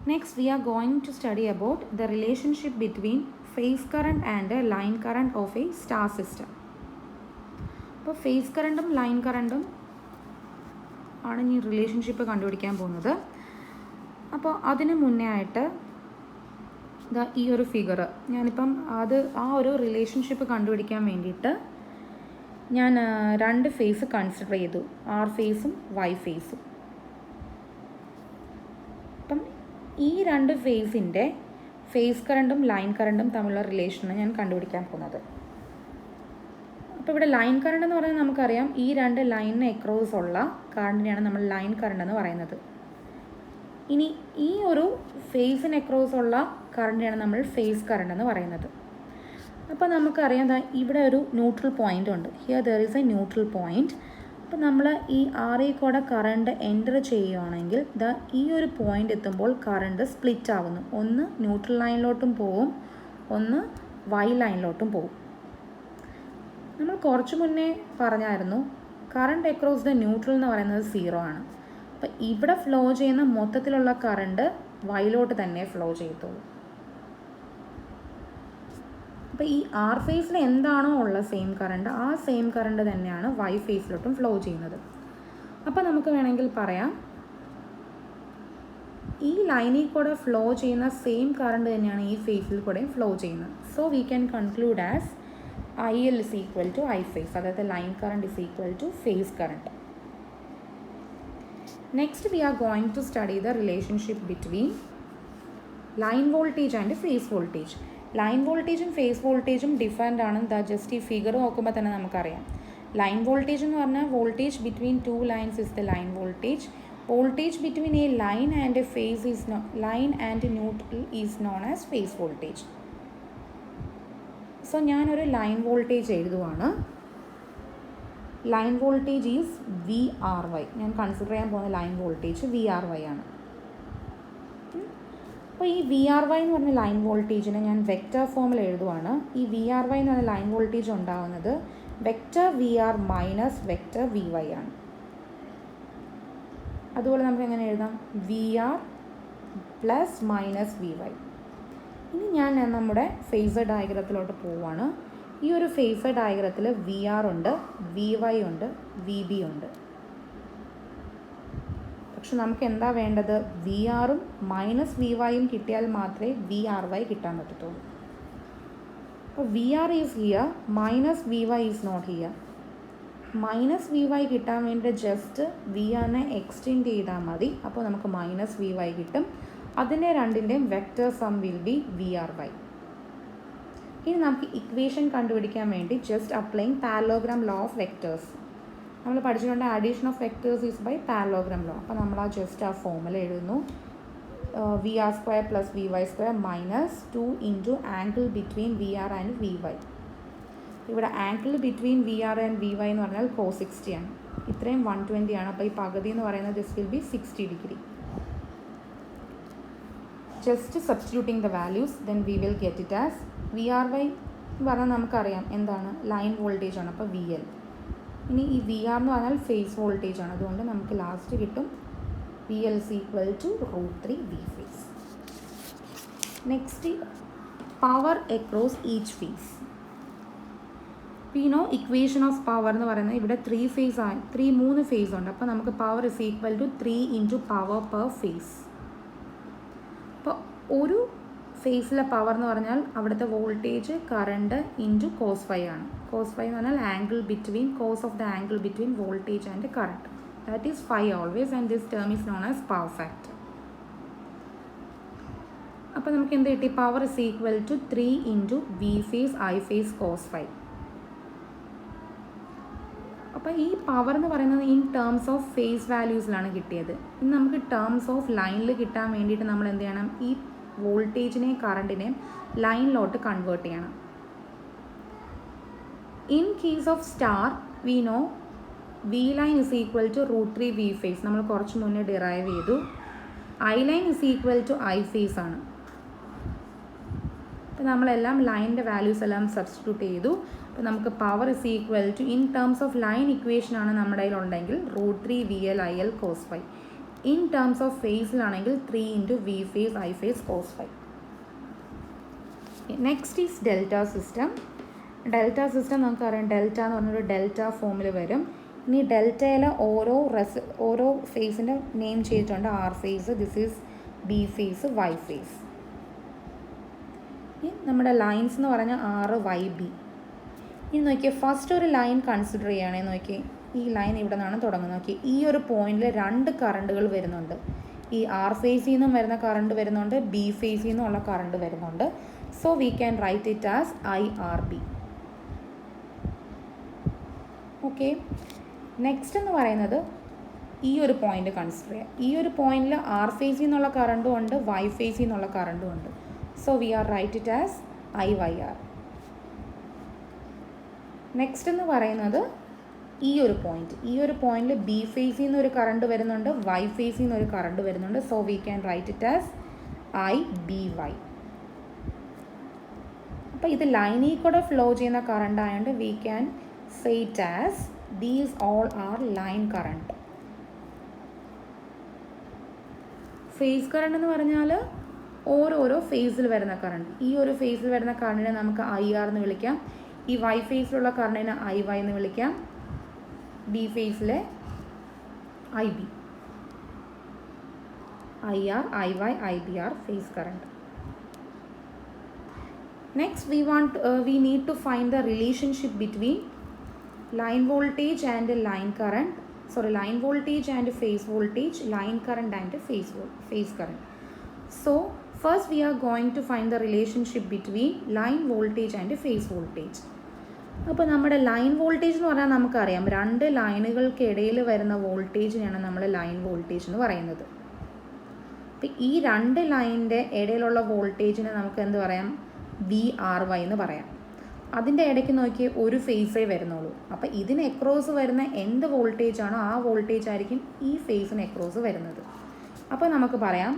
Next, we are going to study about the relationship between phase current and a line current of a star system. അപ്പോൾ face കറണ്ടും line കറണ്ടും ആണ് ഈ relationship കണ്ടുപിടിക്കാൻ പോകുന്നത്. അപ്പോൾ അതിന് മുന്നേ ആയിട്ട് ഈ ഒരു ഫിഗർ ഞാനിപ്പം ആ ഒരു റിലേഷൻഷിപ്പ് കണ്ടുപിടിക്കാൻ വേണ്ടിയിട്ട് ഞാൻ രണ്ട് ഫേസ് കൺസിഡർ ചെയ്തു, ആർ ഫേസും വൈ ഫേസും. അപ്പം ഈ രണ്ട് ഫേസിൻ്റെ ഫേസ് കറണ്ടും ലൈൻ കറണ്ടും തമ്മിലുള്ള റിലേഷനാണ് ഞാൻ കണ്ടുപിടിക്കാൻ പോകുന്നത്. അപ്പോൾ ഇവിടെ ലൈൻ കറണ്ട് എന്ന് പറഞ്ഞാൽ നമുക്കറിയാം ഈ രണ്ട് ലൈനിന് എക്രോസ് ഉള്ള കറണ്ടിനെയാണ് നമ്മൾ ലൈൻ കറണ്ട് എന്ന് പറയുന്നത്. ഇനി ഈ ഒരു ഫേസിന് എക്രോസ് ഉള്ള കറണ്ടിനെയാണ് നമ്മൾ ഫേസ് കറണ്ട് എന്ന് പറയുന്നത്. അപ്പോൾ നമുക്കറിയാം ഇവിടെ ഒരു ന്യൂട്രൽ പോയിൻ്റ് ഉണ്ട്. Here there is A neutral point. അപ്പോൾ നമ്മൾ ഈ ആറിൽ കൂടെ കറണ്ട് എൻ്റർ ചെയ്യുകയാണെങ്കിൽ ഈ ഒരു പോയിൻ്റ് എത്തുമ്പോൾ കറണ്ട് സ്പ്ലിറ്റ് ആവുന്നു. ഒന്ന് ന്യൂട്രൽ ലൈനിലോട്ടും പോവും, ഒന്ന് വൈ ലൈനിലോട്ടും പോവും. നമ്മൾ കുറച്ച് മുന്നേ പറഞ്ഞായിരുന്നു കറണ്ട് അക്രോസ് ദ ന്യൂട്രൽ എന്ന് പറയുന്നത് 0 ആണ്. അപ്പോൾ ഇവിടെ ഫ്ലോ ചെയ്യുന്ന മൊത്തത്തിലുള്ള കറണ്ട് വൈയിലോട്ട് തന്നെ ഫ്ലോ ചെയ്യത്തുള്ളൂ. അപ്പോൾ ഈ ആർ ഫേസിൽ എന്താണോ ഉള്ള സെയിം കറണ്ട് ആ സെയിം കറണ്ട് തന്നെയാണ് വൈ ഫേസിലോട്ടും ഫ്ലോ ചെയ്യുന്നത്. അപ്പോൾ നമുക്ക് വേണമെങ്കിൽ പറയാം ഈ ലൈനിൽ കൂടെ ഫ്ലോ ചെയ്യുന്ന സെയിം കറണ്ട് തന്നെയാണ് ഈ ഫേസിൽ കൂടെ ഫ്ലോ ചെയ്യുന്നത്. So we can conclude as IL is equal to I phase, അതായത് line current is equal to phase current. Next we are going to study the relationship between line voltage and phase voltage. Line വോൾട്ടേജും phase വോൾട്ടേജും different ആണ്. Just ഈ figure നോക്കുമ്പോൾ തന്നെ നമുക്കറിയാം. Line voltage എന്ന് പറഞ്ഞാൽ voltage between two lines is the line voltage. Voltage between a line and a phase is line and neutral is known as phase voltage. So ഞാനൊരു line voltage എഴുതുവാണ്. Line voltage is VRY. ഞാൻ consider ചെയ്യാൻ പോകുന്ന line voltage VRY ആണ്. അപ്പോൾ ഈ VRY എന്ന് പറഞ്ഞ ലൈൻ വോൾട്ടേജിനെ ഞാൻ വെക്റ്റർ ഫോമിൽ എഴുതുവാണ്. ഈ VRY എന്ന് പറഞ്ഞ ലൈൻ വോൾട്ടേജ് ഉണ്ടാകുന്നത് vector VR minus vector VY ആണ്. അതുപോലെ നമുക്ക് എങ്ങനെ എഴുതാം? VR plus minus VY. ഇനി ഞാൻ നമ്മുടെ ഫേസർ ഡയഗ്രത്തിലോട്ട് പോവുകയാണ്. ഈ ഒരു ഫേസർ ഡയഗ്രത്തിൽ VR ഉണ്ട്, VY ഉണ്ട്, VB ഉണ്ട്. പക്ഷെ നമുക്ക് എന്താ വേണ്ടത്? VRും മൈനസ് VYയും കിട്ടിയാൽ മാത്രമേ VRY കിട്ടാൻ പറ്റത്തുള്ളൂ. അപ്പോൾ VR is here, minus VY is not here. Minus VY കിട്ടാൻ വേണ്ടി ജസ്റ്റ് VRനെ എക്സ്റ്റെൻഡ് ചെയ്താൽ മതി. അപ്പോൾ നമുക്ക് മൈനസ് VY കിട്ടും. അതിൻ്റെ രണ്ടിൻ്റെയും vector sum will be VRY. ഇനി നമുക്ക് ഇക്വേഷൻ കണ്ടുപിടിക്കാൻ വേണ്ടി just applying parallelogram law of vectors. നമ്മൾ പഠിച്ചിട്ടുണ്ട് addition of vectors is by parallelogram law. അപ്പോൾ നമ്മൾ ജസ്റ്റ് ആ ഫോമുല എഴുതുന്നു. VR² plus VY² minus 2 into angle between VR and VY. ഇവിടെ angle between VR and VY എന്ന് പറഞ്ഞാൽ cos 60 ആണ്. ഇത്രയും 120 ആണ്. അപ്പോൾ ഈ പകുതി എന്ന് പറയുന്നത് this will be 60 degree. Just substituting the values then we will get it as VRY എന്ന് പറഞ്ഞാൽ നമുക്കറിയാം എന്താണ് ലൈൻ വോൾട്ടേജ് ആണ്. അപ്പോൾ VL. ഇനി ഈ VR എന്ന് പറഞ്ഞാൽ ഫേസ് വോൾട്ടേജ് ആണ്. അതുകൊണ്ട് നമുക്ക് ലാസ്റ്റ് കിട്ടും VL is equal to √3 V phase. Next power across each phase. Equation of power എന്ന് പറയുന്നത് ഇവിടെ 3 ഫേസ് ഉണ്ട്. അപ്പോൾ നമുക്ക് power is equal to 3 into power per phase. അപ്പോൾ ഒരു ഫേസിലെ പവർ എന്ന് പറഞ്ഞാൽ അവിടുത്തെ voltage current into cos phi ആണ്. കോസ് ഫൈ എന്ന് പറഞ്ഞാൽ angle between cos of the angle between voltage and current. That is phi always and this term is known as power factor. അപ്പോൾ നമുക്ക് എന്ത് കിട്ടി? Power is equal to 3 into V phase I phase cos phi. അപ്പോൾ ഈ power എന്ന് പറയുന്നത് in terms of phase വാല്യൂസിലാണ് കിട്ടിയത്. ഇനി നമുക്ക് ടേംസ് ഓഫ് ലൈനിൽ കിട്ടാൻ വേണ്ടിയിട്ട് നമ്മൾ എന്ത് ചെയ്യണം? ഈ വോൾട്ടേജിനെയും കറണ്ടിനെയും ലൈനിലോട്ട് കൺവേർട്ട് ചെയ്യണം. In case of star we know V line is equal to √3 V phase. നമ്മൾ കുറച്ച് മുന്നേ ഡിറൈവ് ചെയ്തു. I line is equal to I phase ആണ്. അപ്പോൾ നമ്മളെല്ലാം ലൈനിൻ്റെ വാല്യൂസ് എല്ലാം സബ്സ്റ്റിറ്റ്യൂട്ട് ചെയ്തു. അപ്പോൾ നമുക്ക് power is equal to in terms of line equation ആണ് നമ്മുടെ കയ്യിലുണ്ടെങ്കിൽ √3 VL IL cos φ. In terms of ഫേസിലാണെങ്കിൽ 3 into V phase I phase cos phi. Next is delta system. Delta system നമുക്കറിയാം, ഡെൽറ്റ എന്ന് പറഞ്ഞൊരു ഡെൽറ്റ ഫോമിൽ വരും. ഇനി ഡെൽറ്റയിലെ ഓരോ ഫേസിൻ്റെ നെയിം ചെയ്തിട്ടുണ്ട്. R phase, this is B phase, Y phase. നമ്മുടെ ലൈൻസ് എന്ന് പറഞ്ഞാൽ ആറ് വൈ ബി. ഇനി നോക്കിയേ, ഫസ്റ്റ് ഒരു ലൈൻ കൺസിഡർ ചെയ്യുകയാണെങ്കിൽ നോക്കിയേ, ഈ ലൈൻ ഇവിടെ നിന്നാണ് തുടങ്ങുന്നത്. നോക്കിയേ, ഈ ഒരു പോയിന്റിൽ 2 കറണ്ടുകൾ വരുന്നുണ്ട്. ഈ ആർ ഫേസിൽ നിന്നും വരുന്ന കറണ്ട് വരുന്നുണ്ട്, ബി ഫേസിൽ നിന്നുള്ള കറണ്ട് വരുന്നുണ്ട്. So we can write it as I R B. Okay, next എന്ന് പറയുന്നത് ഈ ഒരു പോയിന്റ് കൺസിഡർ ചെയ്യുക. ഈ ഒരു പോയിന്റിൽ ആർ ഫേസിൽ നിന്നുള്ള കറണ്ടും ഉണ്ട്, വൈ ഫേസിൽ നിന്നുള്ള കറണ്ടും ഉണ്ട്. So we are write it as I Y R. Next എന്ന് പറയുന്നത് ഈ ഒരു പോയിന്റിൽ ബി ഫേസിൽ നിന്ന് ഒരു കറണ്ട് വരുന്നുണ്ട്, വൈ ഫേസിൽ നിന്ന് ഒരു കറണ്ട് വരുന്നുണ്ട്. So we can write it as I B Y. അപ്പോൾ ഇത് ലൈനിൽ കൂടെ ഫ്ലോ ചെയ്യുന്ന കറണ്ട് ആയതുകൊണ്ട് we can say it as these all are line current. Phase current എന്ന് പറഞ്ഞാൽ ഓരോരോ ഫേസിൽ വരുന്ന കറണ്ട്. ഈ ഒരു ഫേസിൽ വരുന്ന കറണ്ടിനെ നമുക്ക് ഐ ആർ എന്ന് വിളിക്കാം. ഈ വൈ ഫേസിലുള്ള കറണ്ടിനെ ഐ വൈ എന്ന് വിളിക്കാം. ബി ഫേസിലെ I B. I R, I Y, I B R phase current. Next we need to find the relationship between line voltage and line current. Line voltage and phase voltage, line current and phase current. So first we are going to find the relationship between line voltage and phase voltage. അപ്പോൾ നമ്മുടെ line voltage എന്ന് പറഞ്ഞാൽ നമുക്കറിയാം, 2 ലൈനുകൾക്കിടയിൽ വരുന്ന വോൾട്ടേജിനെയാണ് നമ്മൾ line voltage എന്ന് പറയുന്നത്. അപ്പോൾ ഈ 2 ലൈനിൻ്റെ ഇടയിലുള്ള വോൾട്ടേജിനെ നമുക്ക് എന്ത് പറയാം? വി ആർ വൈ എന്ന് പറയാം. അതിൻ്റെ ഇടയ്ക്ക് നോക്കിയേ ഒരു ഫേസേ വരുന്നുള്ളൂ. അപ്പോൾ ഇതിന് എക്രോസ് വരുന്ന എന്ത് വോൾട്ടേജ് ആണോ ആ വോൾട്ടേജ് ആയിരിക്കും ഈ ഫേസിന് എക്രോസ് വരുന്നത്. അപ്പോൾ നമുക്ക് പറയാം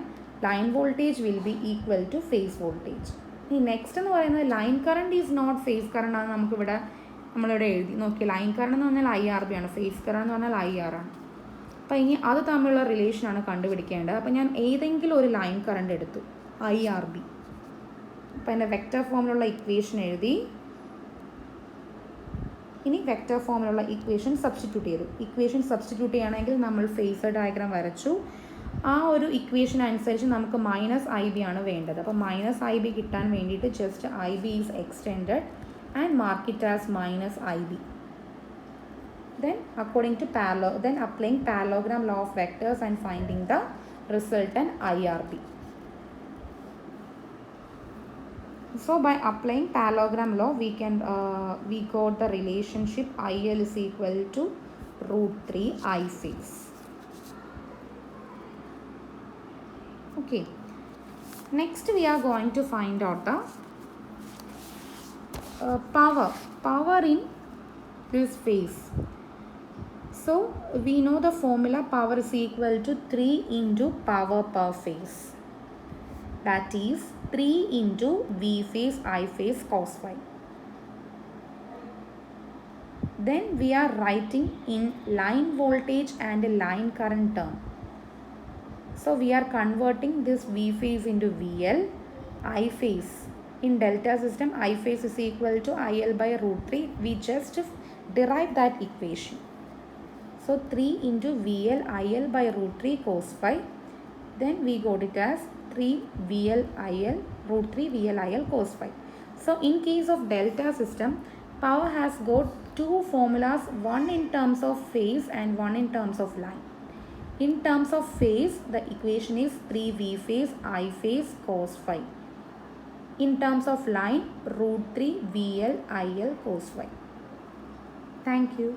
line voltage will be equal to phase voltage. ഈ നെക്സ്റ്റ് എന്ന് പറയുന്നത് line current is not phase current ആണ്. നമ്മളിവിടെ എഴുതി നോക്കി, ലൈൻ കറണ്ട് എന്ന് പറഞ്ഞാൽ ഐ ആർ ബി ആണ്, ഫേസ് കറണ്ട് എന്ന് പറഞ്ഞാൽ ഐ ആർ ആണ്. അപ്പോൾ ഇനി അത് തമ്മിലുള്ള റിലേഷനാണ് കണ്ടുപിടിക്കേണ്ടത്. അപ്പോൾ ഞാൻ ഏതെങ്കിലും ഒരു ലൈൻ കറണ്ട് എടുത്തു, ഐ ആർ ബി. അപ്പോൾ എൻ്റെ വെക്റ്റർ ഫോമിലുള്ള ഇക്വേഷൻ എഴുതി. ഇനി വെക്റ്റർ ഫോമിലുള്ള ഇക്വേഷൻ സബ്സ്റ്റിറ്റ്യൂട്ട് ചെയ്തു. ഇക്വേഷൻ സബ്സ്റ്റിറ്റ്യൂട്ട് ചെയ്യുകയാണെങ്കിൽ നമ്മൾ ഫേസർ ഡയഗ്രാം വരച്ചു. ആ ഒരു ഇക്വേഷൻ അനുസരിച്ച് നമുക്ക് മൈനസ് ഐ ബി ആണ് വേണ്ടത്. അപ്പോൾ മൈനസ് ഐ ബി കിട്ടാൻ വേണ്ടിയിട്ട് just I B is extended and mark it as minus I B. Then applying parallelogram law of vectors and finding the resultant IRB. So by applying parallelogram law, we got the relationship IL is equal to √3 I phase. Okay. Next we are going to find out the power in this phase. So we know the formula, power is equal to 3 into power per phase. That is 3 into V phase I phase cos phi. Then we are writing in line voltage and line current term. So we are converting this V phase into VL, I phase. In delta system, I phase is equal to IL by √3. We just derive that equation. So 3 into VL IL by √3 cos phi. Then we got it as 3 VL IL √3 VL IL cos phi. So in case of delta system, power has got 2 formulas, one in terms of phase and one in terms of line. In terms of phase, the equation is 3 V phase I phase cos phi. In terms of line, √3 VL IL cos phi. Thank you.